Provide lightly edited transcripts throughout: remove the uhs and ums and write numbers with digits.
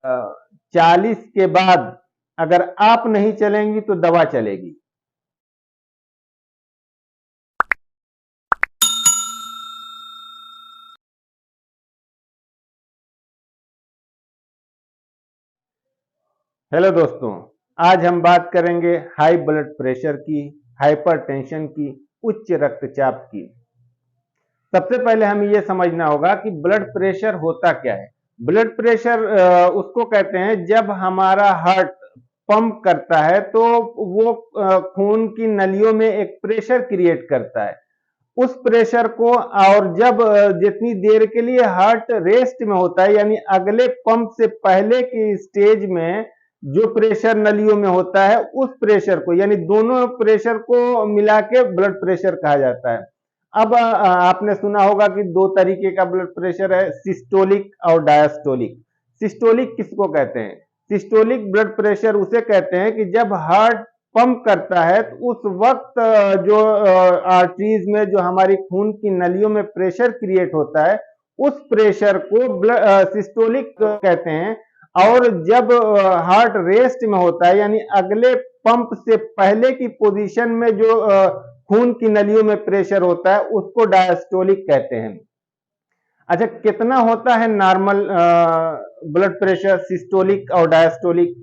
40 के बाद अगर आप नहीं चलेंगी तो दवा चलेगी। हेलो दोस्तों, आज हम बात करेंगे हाई ब्लड प्रेशर की, हाइपरटेंशन की, उच्च रक्तचाप की। सबसे पहले हमें यह समझना होगा कि ब्लड प्रेशर होता क्या है। ब्लड प्रेशर उसको कहते हैं जब हमारा हार्ट पंप करता है तो वो खून की नलियों में एक प्रेशर क्रिएट करता है। उस प्रेशर को, और जब जितनी देर के लिए हार्ट रेस्ट में होता है, यानी अगले पंप से पहले की स्टेज में जो प्रेशर नलियों में होता है, उस प्रेशर को, यानी दोनों प्रेशर को मिला के ब्लड प्रेशर कहा जाता है। अब आपने सुना होगा कि दो तरीके का ब्लड प्रेशर है, सिस्टोलिक और डायस्टोलिक। सिस्टोलिक किसको कहते हैं? सिस्टोलिक ब्लड प्रेशर उसे कहते हैं कि जब हार्ट पंप करता है तो उस वक्त जो आर्टरीज में जो हमारी खून की नलियों में प्रेशर क्रिएट होता है, उस प्रेशर को सिस्टोलिक कहते हैं। और जब हार्ट रेस्ट में होता है, यानी अगले पंप से पहले की पोजीशन में जो खून की नलियों में प्रेशर होता है, उसको डायस्टोलिक कहते हैं। अच्छा, कितना होता है नॉर्मल ब्लड प्रेशर सिस्टोलिक और डायस्टोलिक?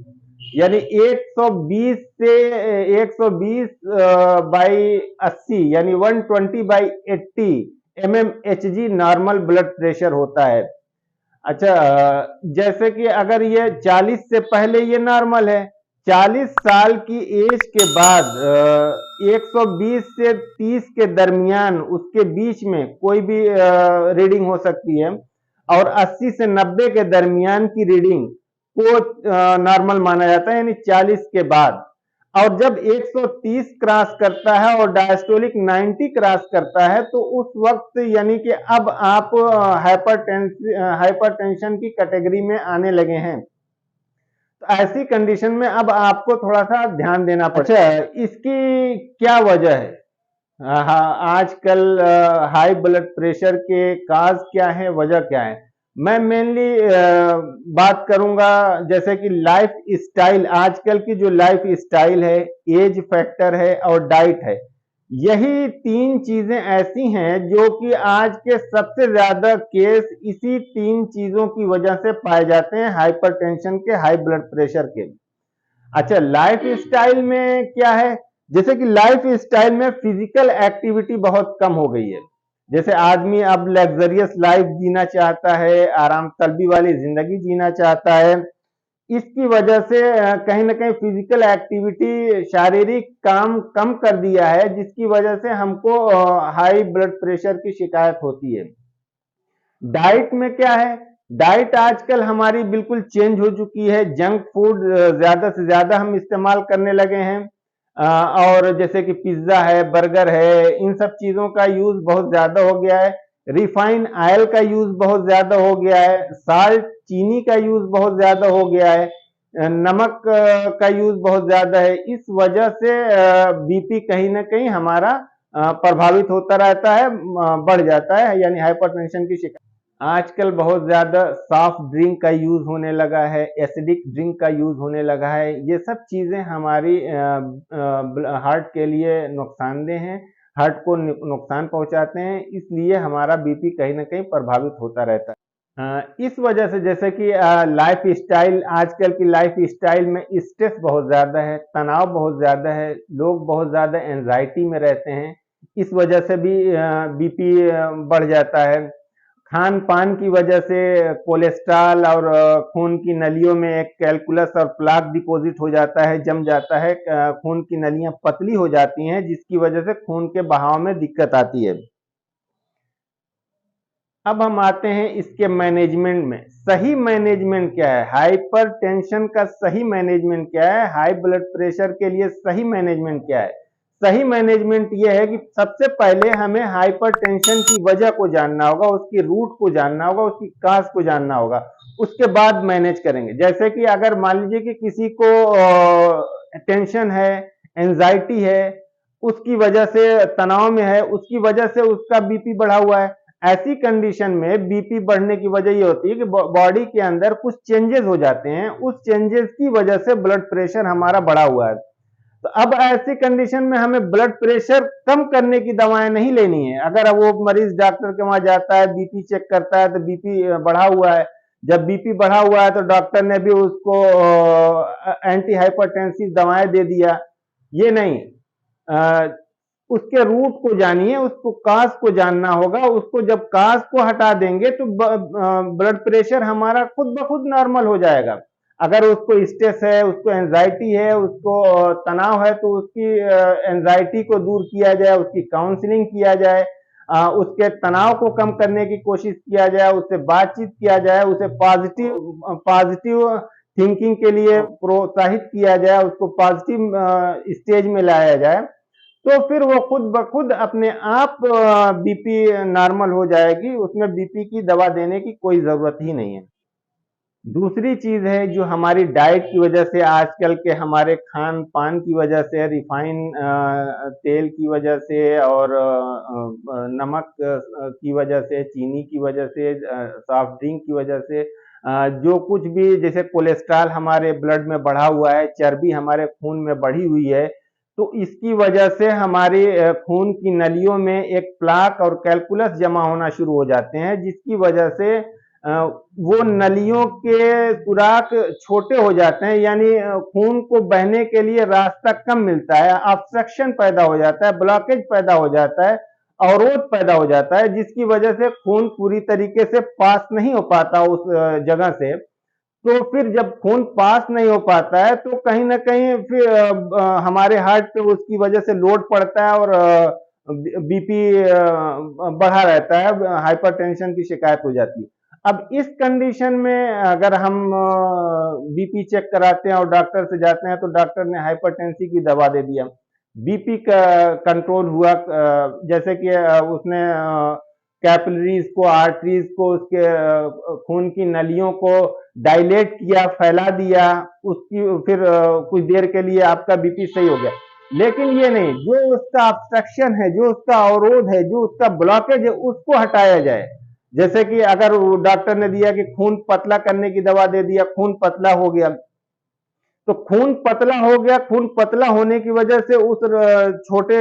यानी 120 से 120 बाई 80, यानी 120 by 80 mmHg normal blood pressure होता है। अच्छा, जैसे कि अगर ये 40 से पहले ये नॉर्मल है, 40 साल की एज के बाद 120 से 30 के दरमियान, उसके बीच में कोई भी रीडिंग हो सकती है, और 80 से 90 के दरमियान की रीडिंग को नॉर्मल माना जाता है, यानी 40 के बाद। और जब 130 क्रॉस करता है और डायस्टोलिक 90 क्रॉस करता है, तो उस वक्त यानी कि अब आप हाइपरटेंशन की कैटेगरी में आने लगे हैं। तो ऐसी कंडीशन में अब आपको थोड़ा सा ध्यान देना पड़ेगा। अच्छा, इसकी क्या वजह है? हाँ, आजकल हाई ब्लड प्रेशर के काज क्या है, वजह क्या है? मैं मेनली बात करूंगा जैसे कि लाइफ स्टाइल, आजकल की जो लाइफ स्टाइल है, एज फैक्टर है और डाइट है। यही तीन चीजें ऐसी हैं जो कि आज के सबसे ज्यादा केस इसी तीन चीजों की वजह से पाए जाते हैं, हाइपरटेंशन के, हाई ब्लड प्रेशर के। अच्छा, लाइफ स्टाइल में क्या है? जैसे कि लाइफ स्टाइल में फिजिकल एक्टिविटी बहुत कम हो गई है। जैसे आदमी अब लग्जरियस लाइफ जीना चाहता है, आराम तलबी वाली जिंदगी जीना चाहता है। इसकी वजह से कहीं ना कहीं फिजिकल एक्टिविटी, शारीरिक काम कम कर दिया है, जिसकी वजह से हमको हाई ब्लड प्रेशर की शिकायत होती है। डाइट में क्या है? डाइट आजकल हमारी बिल्कुल चेंज हो चुकी है। जंक फूड ज्यादा से ज्यादा हम इस्तेमाल करने लगे हैं। और जैसे कि पिज्जा है, बर्गर है, इन सब चीजों का यूज बहुत ज्यादा हो गया है। रिफाइन ऑयल का यूज बहुत ज्यादा हो गया है। साल्ट, चीनी का यूज बहुत ज्यादा हो गया है। नमक का यूज बहुत ज्यादा है। इस वजह से बीपी कहीं ना कहीं हमारा प्रभावित होता रहता है, बढ़ जाता है, यानी हाइपरटेंशन की शिकायत। आजकल बहुत ज्यादा सॉफ्ट ड्रिंक का यूज होने लगा है, एसिडिक ड्रिंक का यूज होने लगा है। ये सब चीजें हमारी हार्ट के लिए नुकसानदेह हैं, हार्ट को नुकसान पहुंचाते हैं, इसलिए हमारा बीपी कहीं ना कहीं प्रभावित होता रहता है। इस वजह से जैसे कि लाइफ स्टाइल, आजकल की लाइफ स्टाइल में स्ट्रेस बहुत ज्यादा है, तनाव बहुत ज्यादा है, लोग बहुत ज्यादा एंजाइटी में रहते हैं। इस वजह से भी बीपी बढ़ जाता है। खान पान की वजह से कोलेस्ट्रॉल और खून की नलियों में एक कैलकुलस और प्लाक डिपॉजिट हो जाता है, जम जाता है। खून की नलियां पतली हो जाती हैं, जिसकी वजह से खून के बहाव में दिक्कत आती है। अब हम आते हैं इसके मैनेजमेंट में। सही मैनेजमेंट क्या है? हाइपरटेंशन का सही मैनेजमेंट क्या है? हाई ब्लड प्रेशर के लिए सही मैनेजमेंट क्या है? सही मैनेजमेंट यह है कि सबसे पहले हमें हाइपरटेंशन की वजह को जानना होगा, उसकी रूट को जानना होगा, उसकी काज को जानना होगा। उसके बाद मैनेज करेंगे। जैसे कि अगर मान लीजिए कि किसी को टेंशन है, एंजाइटी है, उसकी वजह से तनाव में है, उसकी वजह से उसका बीपी बढ़ा हुआ है। ऐसी कंडीशन में बीपी बढ़ने की वजह ये होती है कि बॉडी के अंदर कुछ चेंजेस हो जाते हैं, उस चेंजेस की वजह से ब्लड प्रेशर हमारा बढ़ा हुआ है। तो अब ऐसी कंडीशन में हमें ब्लड प्रेशर कम करने की दवाएं नहीं लेनी है। अगर वो मरीज डॉक्टर के वहां जाता है, बीपी चेक करता है तो बीपी बढ़ा हुआ है, जब बीपी बढ़ा हुआ है तो डॉक्टर ने भी उसको एंटी हाइपरटेंसिव दवाएं दे दिया, ये नहीं। उसके रूट को जानिए, उसको काज को जानना होगा। उसको जब काज को हटा देंगे तो ब्लड प्रेशर हमारा खुद ब खुद नॉर्मल हो जाएगा। अगर उसको स्ट्रेस है, उसको एंजाइटी है, उसको तनाव है, तो उसकी एंजाइटी को दूर किया जाए, उसकी काउंसलिंग किया जाए, उसके तनाव को कम करने की कोशिश किया जाए, उससे बातचीत किया जाए, उसे पॉजिटिव पॉजिटिव थिंकिंग के लिए प्रोत्साहित किया जाए, उसको पॉजिटिव स्टेज में लाया जाए, तो फिर वो खुद ब खुद अपने आप बीपी नॉर्मल हो जाएगी। उसमें बीपी की दवा देने की कोई जरूरत ही नहीं है। दूसरी चीज है जो हमारी डाइट की वजह से, आजकल के हमारे खान पान की वजह से, रिफाइन तेल की वजह से और नमक की वजह से, चीनी की वजह से, सॉफ्ट ड्रिंक की वजह से, जो कुछ भी जैसे कोलेस्ट्रॉल हमारे ब्लड में बढ़ा हुआ है, चर्बी हमारे खून में बढ़ी हुई है, तो इसकी वजह से हमारी खून की नलियों में एक प्लाक और कैलकुलस जमा होना शुरू हो जाते हैं, जिसकी वजह से वो नलियों के सुराख छोटे हो जाते हैं, यानी खून को बहने के लिए रास्ता कम मिलता है, ऑब्स्ट्रक्शन पैदा हो जाता है, ब्लॉकेज पैदा हो जाता है, अवरोध पैदा हो जाता है, जिसकी वजह से खून पूरी तरीके से पास नहीं हो पाता उस जगह से। तो फिर जब खून पास नहीं हो पाता है तो कहीं ना कहीं फिर हमारे हार्ट पे उसकी वजह से लोड पड़ता है और बीपी बढ़ा रहता है, हाइपरटेंशन की शिकायत हो जाती है। अब इस कंडीशन में अगर हम बीपी चेक कराते हैं और डॉक्टर से जाते हैं तो डॉक्टर ने हाइपरटेंसी की दवा दे दिया, बीपी का कंट्रोल हुआ, जैसे कि उसने कैपिलरीज को, आर्टरीज को, उसके खून की नलियों को डायलेट किया, फैला दिया, उसकी फिर कुछ देर के लिए आपका बीपी सही हो गया। लेकिन ये नहीं, जो उसका ऑब्स्ट्रक्शन है, जो उसका अवरोध है, जो उसका ब्लॉकेज है, उसको हटाया जाए। जैसे कि अगर डॉक्टर ने दिया कि खून पतला करने की दवा दे दिया, खून पतला हो गया, तो खून पतला हो गया, खून पतला होने की वजह से उस छोटे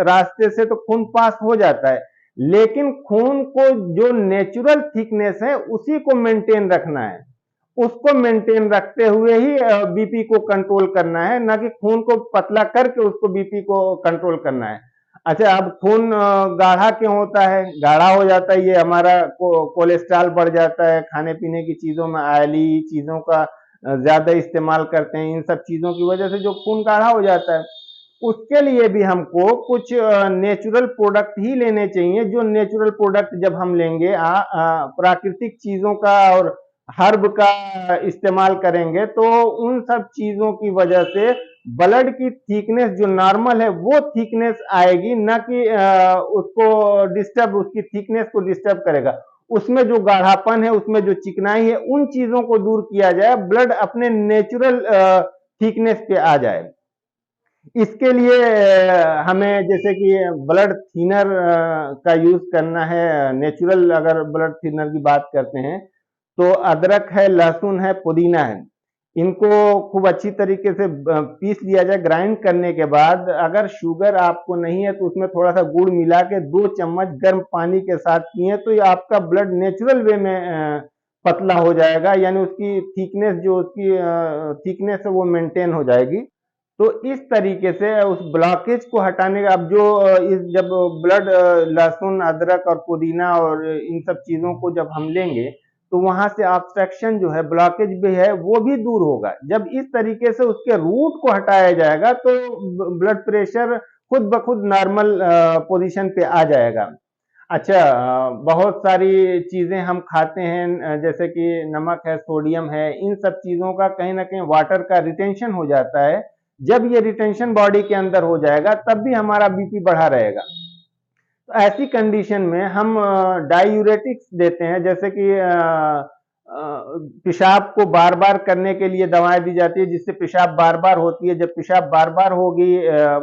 रास्ते से तो खून पास हो जाता है, लेकिन खून को जो नेचुरल थिकनेस है उसी को मेंटेन रखना है, उसको मेंटेन रखते हुए ही बीपी को कंट्रोल करना है, ना कि खून को पतला करके उसको बीपी को कंट्रोल करना है। अच्छा, अब खून गाढ़ा क्यों होता है? गाढ़ा हो जाता है, ये हमारा कोलेस्ट्रॉल बढ़ जाता है, खाने पीने की चीजों में ऑयली चीजों का ज्यादा इस्तेमाल करते हैं, इन सब चीजों की वजह से जो खून गाढ़ा हो जाता है। उसके लिए भी हमको कुछ नेचुरल प्रोडक्ट ही लेने चाहिए, जो नेचुरल प्रोडक्ट जब हम लेंगे प्राकृतिक चीजों का और हर्ब का इस्तेमाल करेंगे, तो उन सब चीजों की वजह से ब्लड की थिकनेस जो नॉर्मल है वो थिकनेस आएगी, ना कि उसको डिस्टर्ब, उसकी थिकनेस को डिस्टर्ब करेगा। उसमें जो गाढ़ापन है, उसमें जो चिकनाई है, उन चीजों को दूर किया जाए, ब्लड अपने नेचुरल थिकनेस पे आ जाए। इसके लिए हमें जैसे कि ब्लड थिनर का यूज करना है। नेचुरल अगर ब्लड थिनर की बात करते हैं तो अदरक है, लहसुन है, पुदीना है, इनको खूब अच्छी तरीके से पीस लिया जाए। ग्राइंड करने के बाद अगर शुगर आपको नहीं है तो उसमें थोड़ा सा गुड़ मिला के 2 चम्मच गर्म पानी के साथ पिए, तो ये आपका ब्लड नेचुरल वे में पतला हो जाएगा, यानी उसकी थिकनेस, जो उसकी थिकनेस है वो मेंटेन हो जाएगी। तो इस तरीके से उस ब्लॉकेज को हटाने का, अब जो इस जब ब्लड लहसुन, अदरक और पुदीना और इन सब चीजों को जब हम लेंगे तो वहां से ऑब्स्ट्रक्शन जो है, ब्लॉकेज भी है, वो भी दूर होगा। जब इस तरीके से उसके रूट को हटाया जाएगा तो ब्लड प्रेशर खुद ब खुद नॉर्मल पोजीशन पे आ जाएगा। अच्छा, बहुत सारी चीजें हम खाते हैं, जैसे कि नमक है, सोडियम है, इन सब चीजों का कहीं ना कहीं वाटर का रिटेंशन हो जाता है। जब ये रिटेंशन बॉडी के अंदर हो जाएगा तब भी हमारा बीपी बढ़ा रहेगा। तो ऐसी कंडीशन में हम डायूरेटिक्स देते हैं, जैसे कि पेशाब को बार बार करने के लिए दवाएं दी जाती है, जिससे पेशाब बार बार होती है। जब पेशाब बार बार होगी,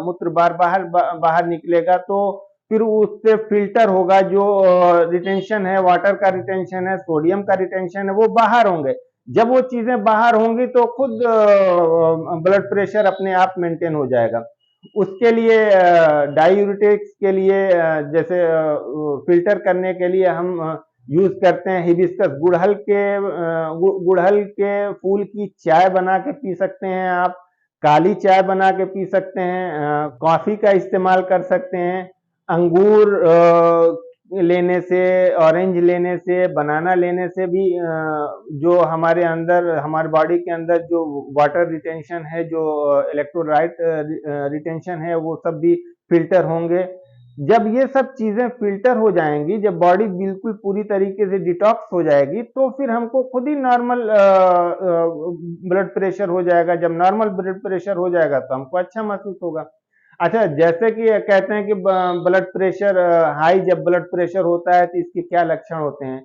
मूत्र बार बाहर बाहर निकलेगा, तो फिर उससे फिल्टर होगा, जो रिटेंशन है, वाटर का रिटेंशन है, सोडियम का रिटेंशन है, वो बाहर होंगे। जब वो चीजें बाहर होंगी तो खुद ब्लड प्रेशर अपने आप मेंटेन हो जाएगा। उसके लिए डायूरेटिक्स के लिए जैसे फिल्टर करने के लिए हम यूज करते हैं हिबिस्कस, गुड़हल के फूल की चाय बना के पी सकते हैं आप, काली चाय बना के पी सकते हैं, कॉफी का इस्तेमाल कर सकते हैं, अंगूर लेने से, ऑरेंज लेने से, बनाना लेने से भी जो हमारे अंदर, हमारे बॉडी के अंदर जो वाटर रिटेंशन है, जो इलेक्ट्रोलाइट रिटेंशन है, वो सब भी फिल्टर होंगे। जब ये सब चीजें फिल्टर हो जाएंगी, जब बॉडी बिल्कुल पूरी तरीके से डिटॉक्स हो जाएगी, तो फिर हमको खुद ही नॉर्मल ब्लड प्रेशर हो जाएगा। जब नॉर्मल ब्लड प्रेशर हो जाएगा तो हमको अच्छा महसूस होगा। अच्छा, जैसे कि कहते हैं कि ब्लड प्रेशर हाई, जब ब्लड प्रेशर होता है तो इसके क्या लक्षण होते हैं?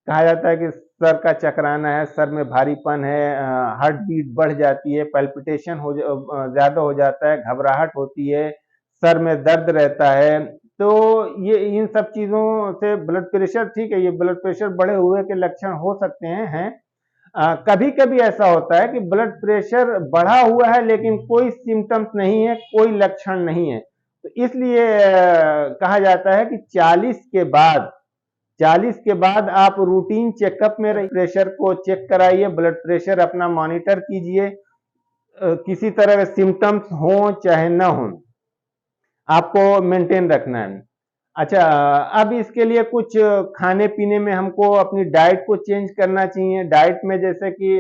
कहा जाता है कि सर का चकराना है, सर में भारीपन है, हार्ट बीट बढ़ जाती है, पैल्पिटेशन ज्यादा हो जाता है, घबराहट होती है, सर में दर्द रहता है। तो ये इन सब चीजों से ब्लड प्रेशर, ठीक है, ये ब्लड प्रेशर बढ़े हुए के लक्षण हो सकते हैं। कभी कभी ऐसा होता है कि ब्लड प्रेशर बढ़ा हुआ है लेकिन कोई सिम्टम्स नहीं है, कोई लक्षण नहीं है, तो इसलिए कहा जाता है कि 40 के बाद आप रूटीन चेकअप में रहिए, प्रेशर को चेक कराइए, ब्लड प्रेशर अपना मॉनिटर कीजिए। किसी तरह के सिम्टम्स हो चाहे ना हो, आपको मेंटेन रखना है। अच्छा, अब इसके लिए कुछ खाने पीने में हमको अपनी डाइट को चेंज करना चाहिए। डाइट में जैसे कि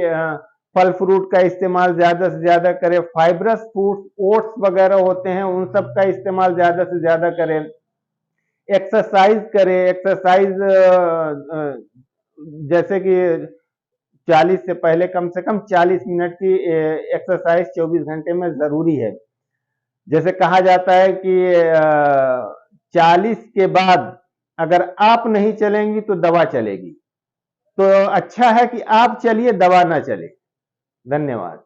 फल फ्रूट का इस्तेमाल ज्यादा से ज्यादा करें, फाइब्रस फूड्स, ओट्स वगैरह होते हैं, उन सब का इस्तेमाल ज्यादा से ज्यादा करें। एक्सरसाइज करें, एक्सरसाइज जैसे कि 40 से पहले कम से कम 40 मिनट की एक्सरसाइज 24 घंटे में जरूरी है। जैसे कहा जाता है कि 40 के बाद अगर आप नहीं चलेंगी तो दवा चलेगी, तो अच्छा है कि आप चलिए, दवा ना चले। धन्यवाद।